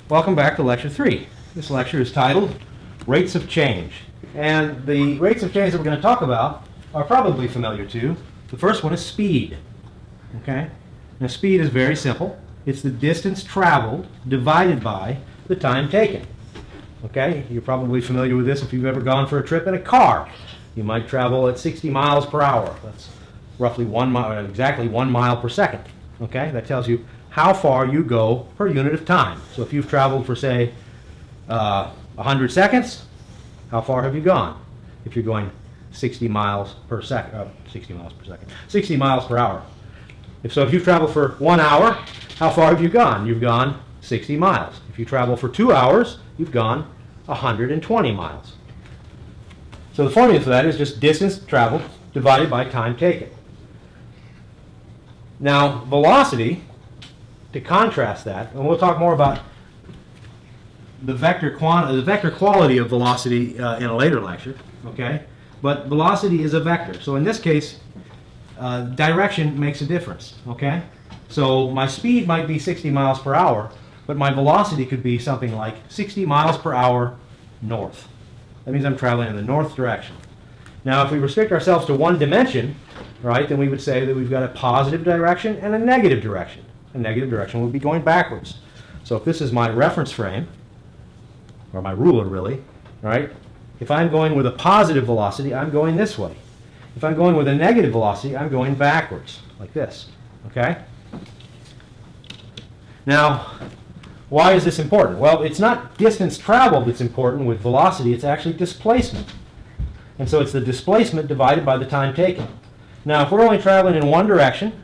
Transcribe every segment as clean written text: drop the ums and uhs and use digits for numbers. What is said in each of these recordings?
Welcome back to Lecture 3. This lecture is titled Rates of Change. And the rates of change that we're going to talk about are probably familiar to you. The first one is speed. Okay? Now speed is very simple. It's the distance traveled divided by the time taken. Okay? You're probably familiar with this if you've ever gone for a trip in a car. You might travel at 60 miles per hour. That's roughly 1 mile, exactly 1 mile per second. Okay? That tells you how far you go per unit of time. So if you've traveled for, say, 100 seconds, how far have you gone? If you're going 60 miles per second, 60 miles per hour. If you've traveled for 1 hour, how far have you gone? You've gone 60 miles. If you travel for 2 hours, you've gone 120 miles. So the formula for that is just distance traveled divided by time taken. Now, velocity, to contrast that, and we'll talk more about the vector quality of velocity in a later lecture, okay? But velocity is a vector. So in this case, direction makes a difference, okay? So my speed might be 60 miles per hour, but my velocity could be something like 60 miles per hour north. That means I'm traveling in the north direction. Now, if we restrict ourselves to one dimension, right, then we would say that we've got a positive direction and a negative direction. A negative direction would be going backwards. So if this is my reference frame, or my ruler really, right, if I'm going with a positive velocity, I'm going this way. If I'm going with a negative velocity, I'm going backwards, like this, okay? Now, why is this important? Well, it's not distance traveled that's important with velocity, it's actually displacement. And so it's the displacement divided by the time taken. Now, if we're only traveling in one direction,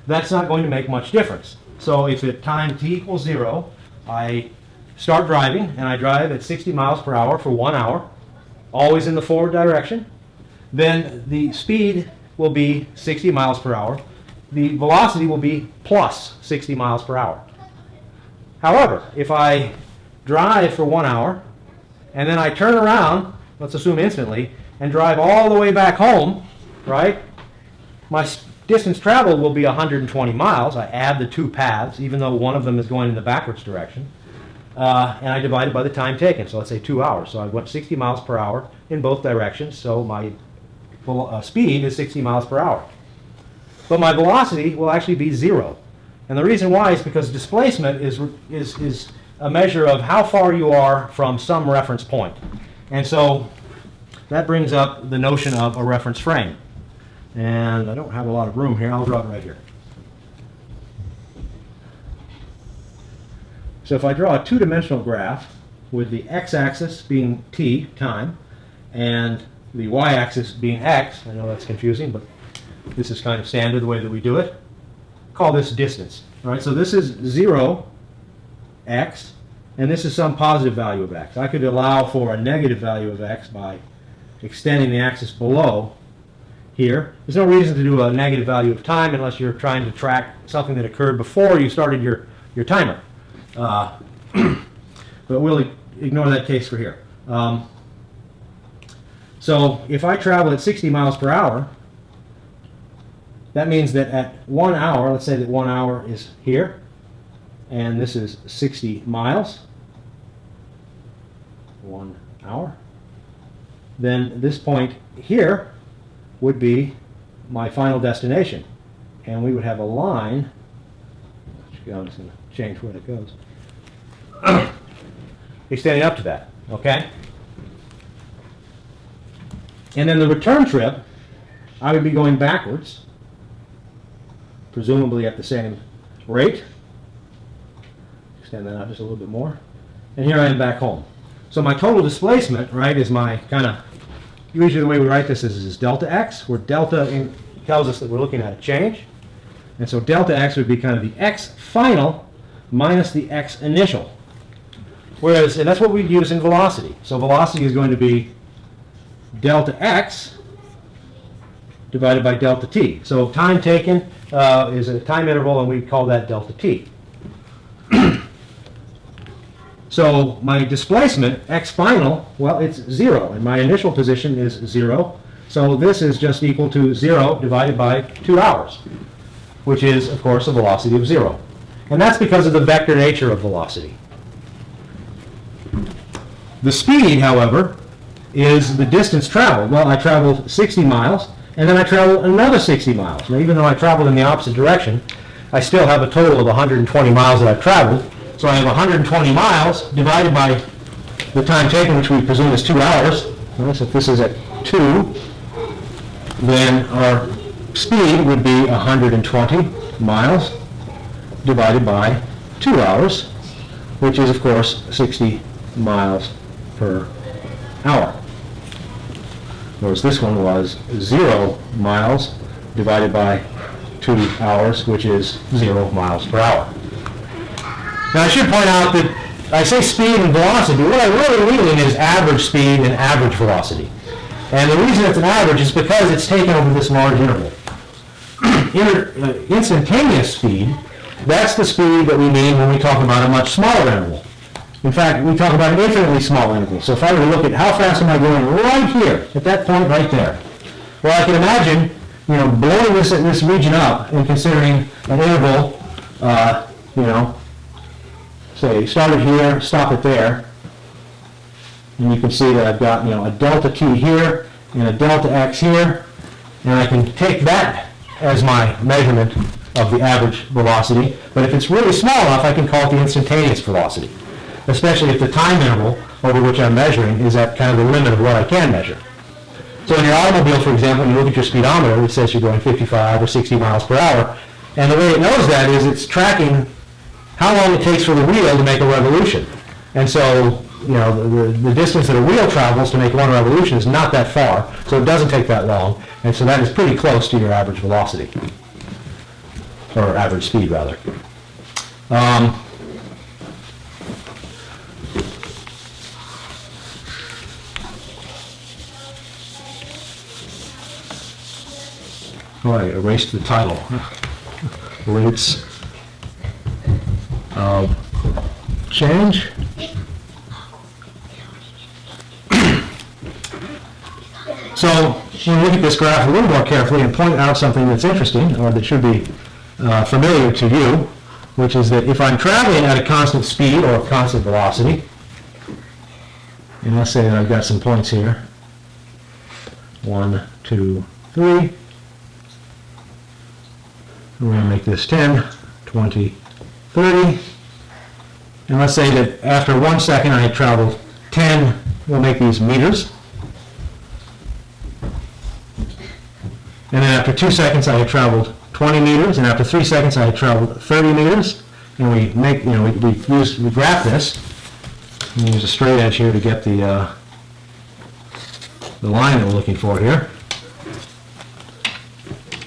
that's not going to make much difference. So if at time t equals 0, I start driving, and I drive at 60 miles per hour for 1 hour, always in the forward direction, then the speed will be 60 miles per hour. The velocity will be plus 60 miles per hour. However, if I drive for 1 hour, and then I turn around, let's assume instantly, and drive all the way back home, right, my distance traveled will be 120 miles. I add the two paths, even though one of them is going in the backwards direction. And I divide it by the time taken. So let's say 2 hours. So I went 60 miles per hour in both directions. So my speed is 60 miles per hour. But my velocity will actually be 0. And the reason why is because displacement is a measure of how far you are from some reference point. And so that brings up the notion of a reference frame. And I don't have a lot of room here. I'll draw it right here. So if I draw a two-dimensional graph with the x-axis being t, time, and the y-axis being x, I know that's confusing, but this is kind of standard the way that we do it, call this distance. All right, so this is 0, x, and this is some positive value of x. I could allow for a negative value of x by extending the axis below here. There's no reason to do a negative value of time unless you're trying to track something that occurred before you started your timer. But we'll ignore that case for here. So if I travel at 60 miles per hour, that means that at 1 hour, let's say that 1 hour is here, and this is 60 miles, 1 hour, then this point here would be my final destination. And we would have a line, I'm just going to change where it goes, extending up to that, okay? And then the return trip, I would be going backwards, presumably at the same rate. Extend that out just a little bit more. And here I am back home. So my total displacement, right, is my kind of, usually the way we write this is delta x, where delta tells us that we're looking at a change. And so delta x would be kind of the x final minus the x initial. Whereas, and that's what we'd use in velocity. So velocity is going to be delta x divided by delta t. So time taken is a time interval, and we call that delta t. So my displacement, x final, well, it's 0, and my initial position is 0. So this is just equal to 0 divided by 2 hours, which is, of course, a velocity of 0. And that's because of the vector nature of velocity. The speed, however, is the distance traveled. Well, I traveled 60 miles, and then I traveled another 60 miles. Now, even though I traveled in the opposite direction, I still have a total of 120 miles that I've traveled. So I have 120 miles divided by the time taken, which we presume is 2 hours. Notice if this is at 2, then our speed would be 120 miles divided by 2 hours, which is, of course, 60 miles per hour. Whereas this one was 0 miles divided by 2 hours, which is 0 miles per hour. Now I should point out that I say speed and velocity. What I really mean is average speed and average velocity. And the reason it's an average is because it's taken over this large interval. Instantaneous speed, that's the speed that we mean when we talk about a much smaller interval. In fact, we talk about an infinitely small interval. So if I were to look at how fast am I going right here, at that point right there, well, I can imagine, blowing this region up and considering an interval, say start it here, stop it there, and you can see that I've got, a delta t here and a delta x here, and I can take that as my measurement of the average velocity. But if it's really small enough, I can call it the instantaneous velocity, especially if the time interval over which I'm measuring is at kind of the limit of what I can measure. So in your automobile, for example, when you look at your speedometer, it says you're going 55 or 60 miles per hour, and the way it knows that is it's tracking how long it takes for the wheel to make a revolution. And so, the distance that a wheel travels to make one revolution is not that far, so it doesn't take that long, and so that is pretty close to your average velocity, or average speed, rather. Oh, I erased the title. Rates of change. So when we look at this graph a little more carefully and point out something that's interesting, or that should be familiar to you, which is that if I'm traveling at a constant speed or a constant velocity, and let's say that I've got some points here, 1, 2, 3, we're going to make this 10, 20, 30, and let's say that after 1 second I had traveled 10, we'll make these meters, and then after 2 seconds I had traveled 20 meters, and after 3 seconds I had traveled 30 meters, and we graph this, and use a straight edge here to get the line that we're looking for here.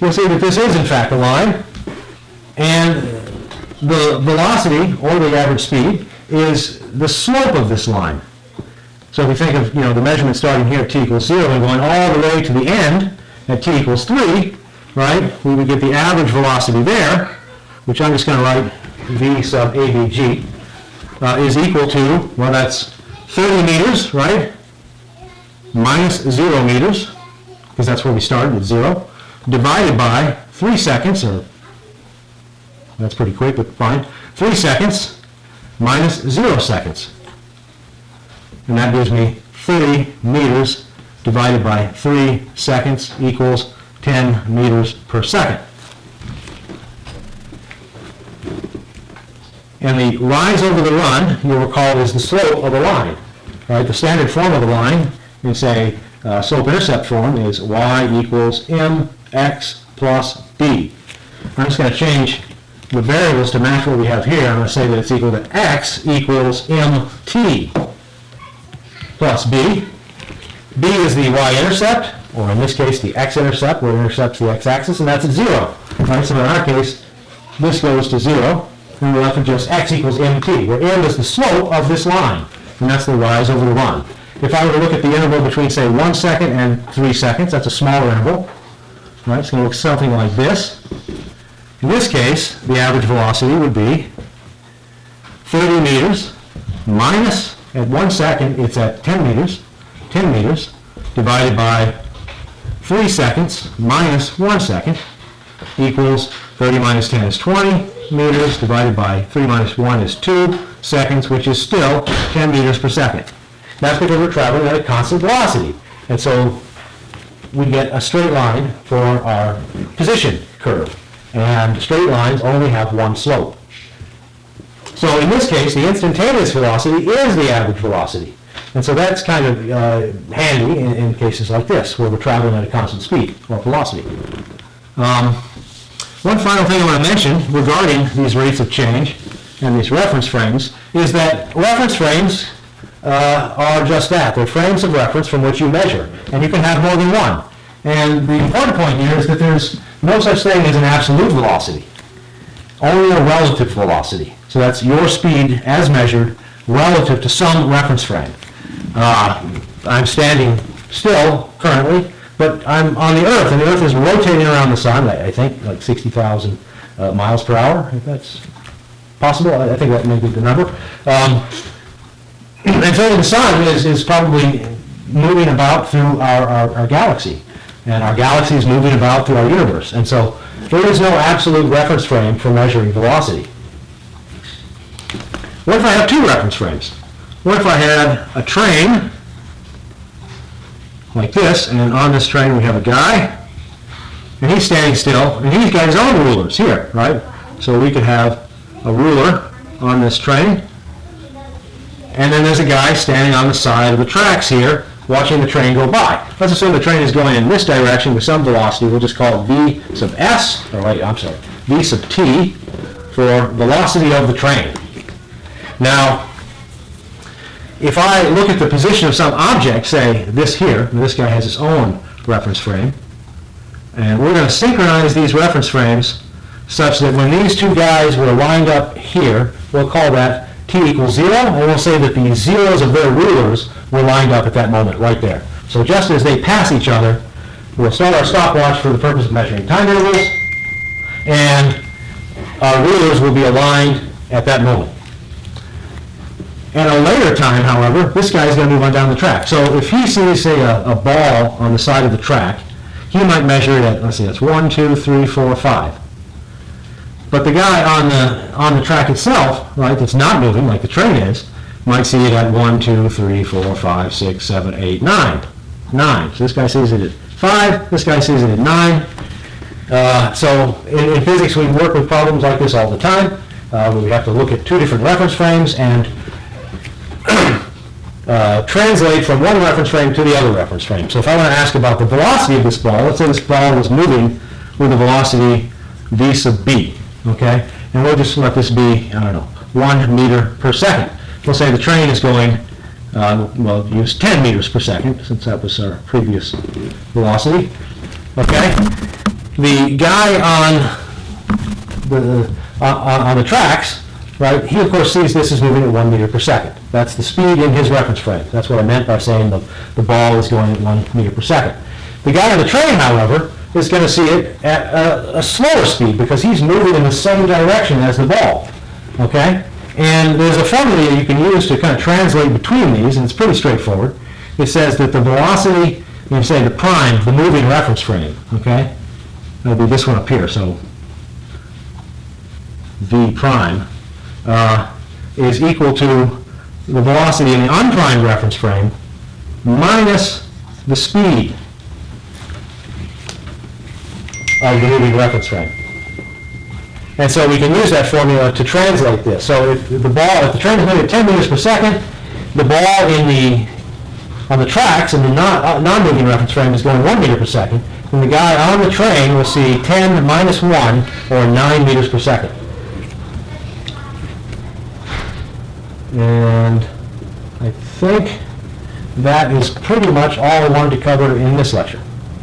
You'll see that this is in fact a line, and the velocity, or the average speed, is the slope of this line. So if we think of the measurement starting here at t equals 0 and going all the way to the end at t equals 3, right, we would get the average velocity there, which I'm just going to write v sub avg, is equal to, well, that's 30 meters, right, minus 0 meters, because that's where we started at 0, divided by 3 seconds, or that's pretty quick, but fine, 3 seconds minus 0 seconds. And that gives me 30 meters divided by 3 seconds equals 10 meters per second. And the rise over the run, you'll recall, is the slope of a line. Right? The standard form of a line, in say slope-intercept form, is y equals mx plus b. I'm just going to change the variables to match what we have here. I'm going to say that it's equal to x equals mt plus b. B is the y-intercept, or in this case the x-intercept, where it intercepts the x-axis, and that's at 0. Right? So in our case, this goes to 0, and we're left with just x equals mt, where m is the slope of this line, and that's the rise over the run. If I were to look at the interval between, say, 1 second and 3 seconds, that's a smaller interval. Right? It's going to look something like this. In this case, the average velocity would be 30 meters minus, at 1 second, it's at 10 meters, divided by 3 seconds minus 1 second equals 30 minus 10 is 20 meters, divided by 3 minus 1 is 2 seconds, which is still 10 meters per second. That's because we're traveling at a constant velocity. And so we get a straight line for our position curve. And straight lines only have one slope. So in this case, the instantaneous velocity is the average velocity. And so that's kind of handy in cases like this, where we're traveling at a constant speed or velocity. One final thing I want to mention regarding these rates of change and these reference frames is that reference frames are just that. They're frames of reference from which you measure, and you can have more than one. And the important point here is that there's no such thing as an absolute velocity, only a relative velocity. So that's your speed as measured relative to some reference frame. I'm standing still currently, but I'm on the Earth, and the Earth is rotating around the Sun, I think, like 60,000 miles per hour, if that's possible. I think that may be the number. And so the Sun is probably moving about through our galaxy, and our galaxy is moving about through our universe. And so there is no absolute reference frame for measuring velocity. What if I have two reference frames? What if I had a train like this, and on this train we have a guy, and he's standing still, and he's got his own rulers here, right? So we could have a ruler on this train, and then there's a guy standing on the side of the tracks here, watching the train go by. Let's assume the train is going in this direction with some velocity. We'll just call it V sub s, or wait, I'm sorry, V sub t, for velocity of the train. Now, if I look at the position of some object, say this here, and this guy has his own reference frame, and we're going to synchronize these reference frames such that when these two guys were lined up here, we'll call that t equals 0, and we'll say that the zeros of their rulers were lined up at that moment right there. So just as they pass each other, we'll start our stopwatch for the purpose of measuring time intervals, and our rulers will be aligned at that moment. At a later time, however, this guy is going to move on down the track. So if he sees, say, a ball on the side of the track, he might measure it at, let's see, that's 1, 2, 3, 4, 5. But the guy on the track itself, right, that's not moving like the train is, might see it at 1, 2, 3, 4, 5, 6, 7, 8, 9. 9. So this guy sees it at 5, this guy sees it at 9. So in physics, we work with problems like this all the time. We have to look at two different reference frames and translate from one reference frame to the other reference frame. So if I want to ask about the velocity of this ball, let's say this ball was moving with a velocity v sub b, okay? And we'll just let this be, I don't know, 1 meter per second. We'll say the train is going, well, use 10 meters per second, since that was our previous velocity, okay? The guy on the tracks, right, he of course sees this as moving at 1 meter per second. That's the speed in his reference frame. That's what I meant by saying the ball is going at 1 meter per second. The guy on the train, however, is going to see it at a slower speed because he's moving in the same direction as the ball, okay? And there's a formula you can use to kind of translate between these, and it's pretty straightforward. It says that the velocity, you say the prime, the moving reference frame, okay? That'll be this one up here, so V prime is equal to the velocity in the unprimed reference frame minus the speed of the moving reference frame. And so we can use that formula to translate this. So if the train is moving at 10 meters per second, the ball on the tracks in the non-moving reference frame is going 1 meter per second, and the guy on the train will see 10 minus 1, or 9 meters per second. And I think that is pretty much all I wanted to cover in this lecture.